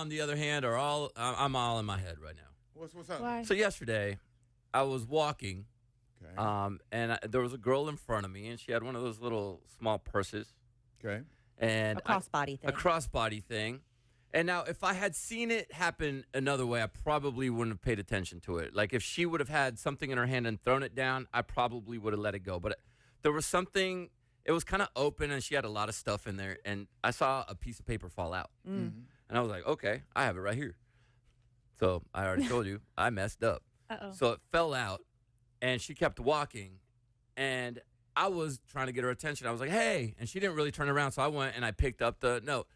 on the other hand, are I'm all in my head right now. What's up? Why? So yesterday, I was walking, Okay. and there was a girl in front of me, and she had one of those little small purses. Okay. And A crossbody thing. A crossbody thing. And now, if I had seen it happen another way, I probably wouldn't have paid attention to it. Like, if she would have had something in her hand and thrown it down, I probably would have let it go. But there was something, it was kind of open, and she had a lot of stuff in there. And I saw a piece of paper fall out. And I was like, okay, I have it right here. So I already told you, I messed up. Uh-oh. So it fell out, and she kept walking. And I was trying to get her attention. I was like, hey. And she didn't really turn around. So I went and I picked up the note.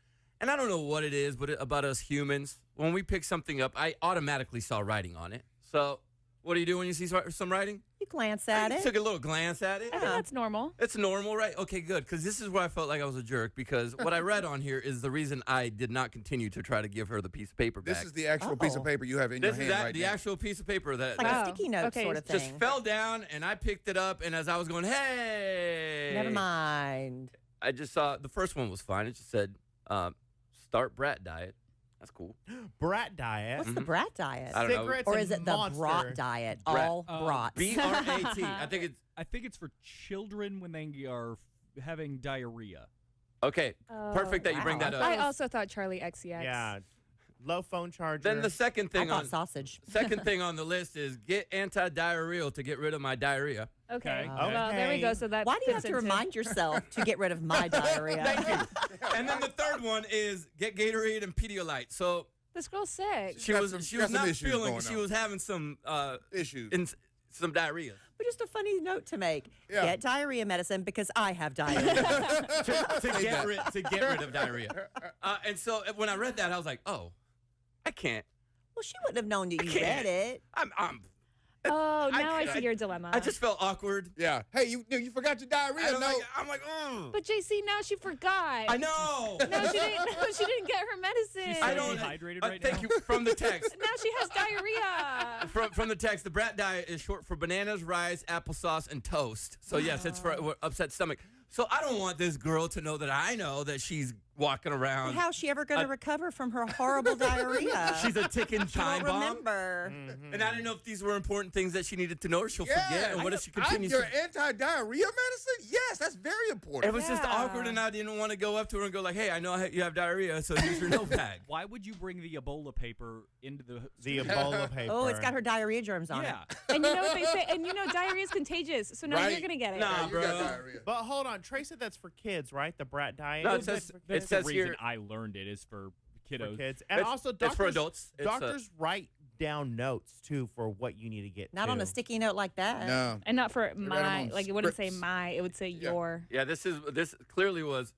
And I don't know what it is, but about us humans, when we pick something up, I automatically saw writing on it. So what do you do when you see some writing? You glance at I it. took a little glance at it. I think that's normal. It's normal, right? Okay, good. Because this is where I felt like I was a jerk, because what I read on here is the reason I did not continue to try to give her the piece of paper back. This is the actual piece of paper you have in your hand right the now. actual piece of paper that Like that a sticky note okay. sort of just thing. fell down, and I picked it up, and as I was going, hey. Never mind. I just saw, the first one was fine. It just said, start brat diet. That's cool. Brat diet. What's the brat diet? I don't know. Cigarettes Or and is it the Monster. brat diet? Brat. All brats. B-R-A-T. I think it's for children when they are having diarrhea. okay. Perfect that you bring that up. I also thought Charlie XCX. Yeah. Low phone charger. Then the second I thing thought on sausage. second thing on the list is get anti-diarrheal to get rid of my diarrhea. Okay. Okay. Well, there we go. So that Why do you have fits to into- remind yourself to get rid of my diarrhea? Thank you. And then the third one is get Gatorade and Pedialyte. So This girl's sick. she got was some not issues feeling. going She on. was having some Issues. some diarrhea. But just a funny note to make. Yeah. Get diarrhea medicine because I have diarrhea. to get rid of diarrhea. And so when I read that, I was like, oh, I can't. Well, she wouldn't have known that you can't. read it. Oh, now I can't. see your dilemma. I just felt awkward. Yeah. Hey, you forgot your diarrhea note. I'm like, oh. But JC, now she forgot. I know. No, she didn't get her medicine. She's I so don't. dehydrated right Thank now. you from the text. Now she has diarrhea. From the text, the brat diet is short for bananas, rice, applesauce, and toast. So yes, it's for upset stomach. So I don't want this girl to know that I know that she's walking around. How's she ever going to recover from her horrible diarrhea? She's a ticking time bomb. Remember. And I didn't know if these were important things that she needed to know, or she'll forget. And what if she continues? Your anti-diarrhea medicine? Yes, that's very important. It was just awkward, and I didn't want to go up to her and go like, "Hey, I know you have diarrhea, so here's your notepad." Why would you bring the Ebola paper into the Ebola paper. Oh, it's got her diarrhea germs on Yeah. it. And you know what they say? And you know diarrhea is contagious. So now Right. you're going to get it. Nah, You bro. got diarrhea. But hold on, Trey said that's for kids, right? The brat diet. No, it Is says- for it kids? says the here- reason I learned it is for kiddos. For kids, and also it's for adults. It's, doctors write down notes too for what you need to get. Not to. on a sticky note like that. No. And not for them my, on like it wouldn't say scripts. my, it would say your. Yeah, this clearly was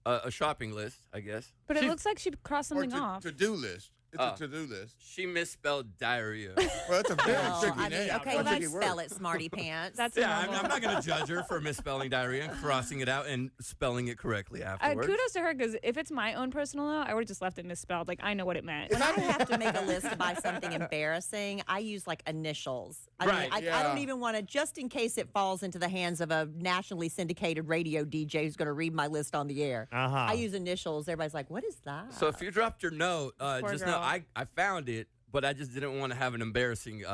a shopping list, I guess. But it looks like she crossed Or something off. to-do list. It's a to-do list. She misspelled diarrhea. Well, that's a very Well, tricky I mean, name. okay, That's a tricky let's word. spell it, smarty pants. That's Yeah, normal. I'm not going to judge her for misspelling diarrhea and crossing it out and spelling it correctly afterwards. Kudos to her, because if it's my own personal note, I would have just left it misspelled. Like, I know what it meant. When I have to make a list to buy something embarrassing, I use like initials. I Right, mean, yeah. I don't even want to, just in case it falls into the hands of a nationally syndicated radio DJ who's going to read my list on the air. I use initials. Everybody's like, what is that? So if you dropped your note, Poor just girl. know I found it, but I just didn't want to have an embarrassing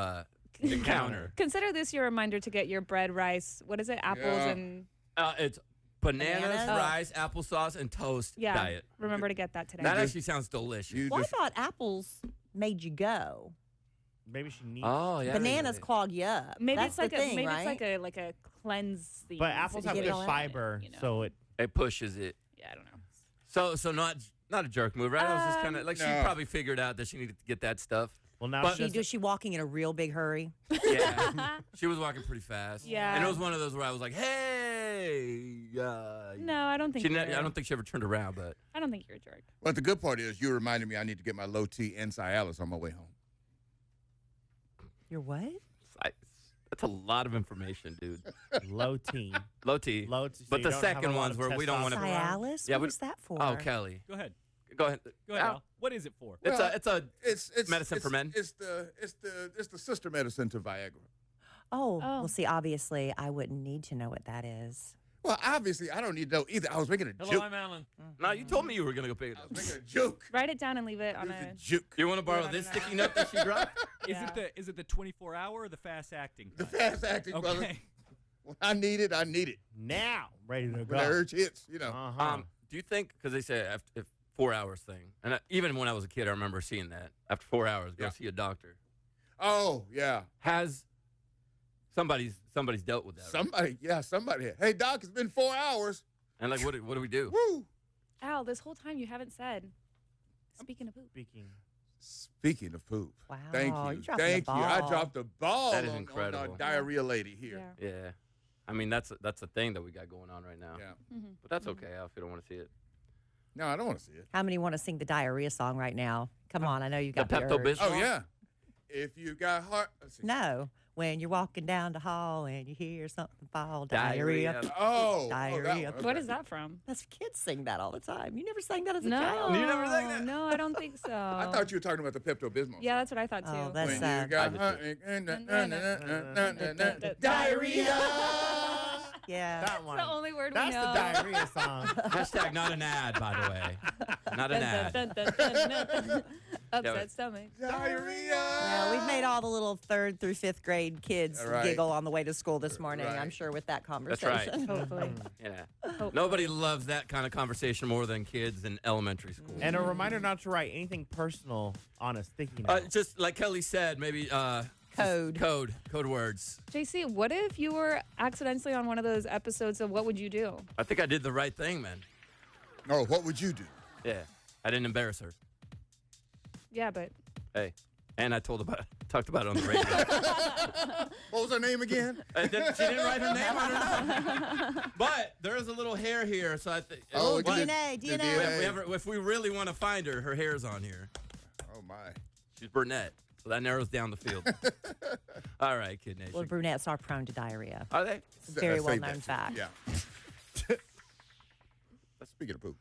encounter. Consider this your reminder to get your bread, rice, what is it, apples Yeah. and, It's bananas, Bananas? rice, applesauce, and toast yeah. diet. Remember to get that today. That actually sounds delicious. You well, I just, thought apples made you go. Maybe she needs. Oh yeah, Bananas clog you up. Maybe That's it's like the thing, maybe right? it's like a cleanse thing. But apples So have you get good it all out, fiber, you know. so it. it pushes it. Yeah, I don't know. So not a jerk move, right? I was just kind of like she No. probably figured out that she needed to get that stuff. Well, now But- she Is she walking in a real big hurry? Yeah, she was walking pretty fast. Yeah. and it was one of those where I was like, "Hey, No, I don't think I you're- don't think she ever turned around, but I don't think you're a jerk. But the good part is you reminded me I need to get my low T and Cialis on my way home. You're what? that's a lot of information, dude. low T. Low T. Low T, so but you the don't have second a lot ones of where we don't want to. Cialis? Yeah, what we- is that for? Oh, Kelly, Go ahead. go ahead. Go ahead, Ow. Al. What is it for? It's medicine for men. It's the sister medicine to Viagra. Oh, well, see, obviously, I wouldn't need to know what that is. Well, obviously, I don't need to know either. I was making a Hello, joke. I'm Alan. No, you told me you were gonna go pick it I up. was making a joke. Write it down and leave it It on was a. a joke. You want to borrow Yeah, I this don't know. sticky note that she dropped? Yeah. Is it the 24-hour or the fast acting? The type? fast acting, brother. Okay. When I need it, I need it. Now, ready to When go. the urge hits, Do you think, because they say after 4 hours thing, and even when I was a kid, I remember seeing that. After 4 hours, go Yeah. see a doctor. Oh, yeah. Has somebody's dealt with that? Right? Somebody. Hey, Doc, it's been 4 hours. And like, what do we do? Woo. Al, this whole time you haven't said. Speaking of poop. Speaking of poop. Wow, Thank you you. dropped the Thank you. I ball. dropped the ball That is on incredible. diarrhea lady here. Yeah. Yeah, I mean that's a thing that we got going on right now. Yeah. But that's okay, Al, if you don't want to see it. No, I don't want to see it. How many want to sing the diarrhea song right now? Come on, I know you got the Pepto urge. Bismol. Oh, yeah. If you got heart. Let's see. No, when you're walking down the hall and you hear something fall, diarrhea. Diarrhea. Oh. Diarrhea. That one. What Okay. is that from? That's kids sing that all the time. You never sang that as a No, child. You never sang that? no, I don't think so. I thought you were talking about the Pepto Bismol. Yeah, that's what I thought too. Oh, that's When sad. you got diarrhea. Yeah. That one. That's the only word That's we know. the diarrhea song. Hashtag not an ad, by the way. Not an ad. Dun, dun, dun, dun, dun, dun. Upset but- stomach. Diarrhea. Well, we've made all the little 3rd through 5th grade kids All right. giggle on the way to school this morning, Right. I'm sure, with that That's right. conversation. Hopefully. Yeah. Nobody loves that kind of conversation more than kids in elementary school. And a reminder not to write anything personal on a sticky note. Just like Kelly said, maybe Code. code words. JC, what if you were accidentally on one of those episodes of What Would You Do? I think I did the right thing, man. Oh, what would you do? Yeah, I didn't embarrass her. Yeah, but Hey, and I talked about it on the radio. What was her name again? She didn't write her name on her note. But there is a little hair here, so I think. Oh, but DNA. if we really want to find her, her hair's on here. Oh, my. She's brunette, so that narrows down the field. All right, Kid Nation. Well, brunettes are prone to diarrhea. Are they? It's a very Save well-known that. fact. Yeah. Speaking of poop.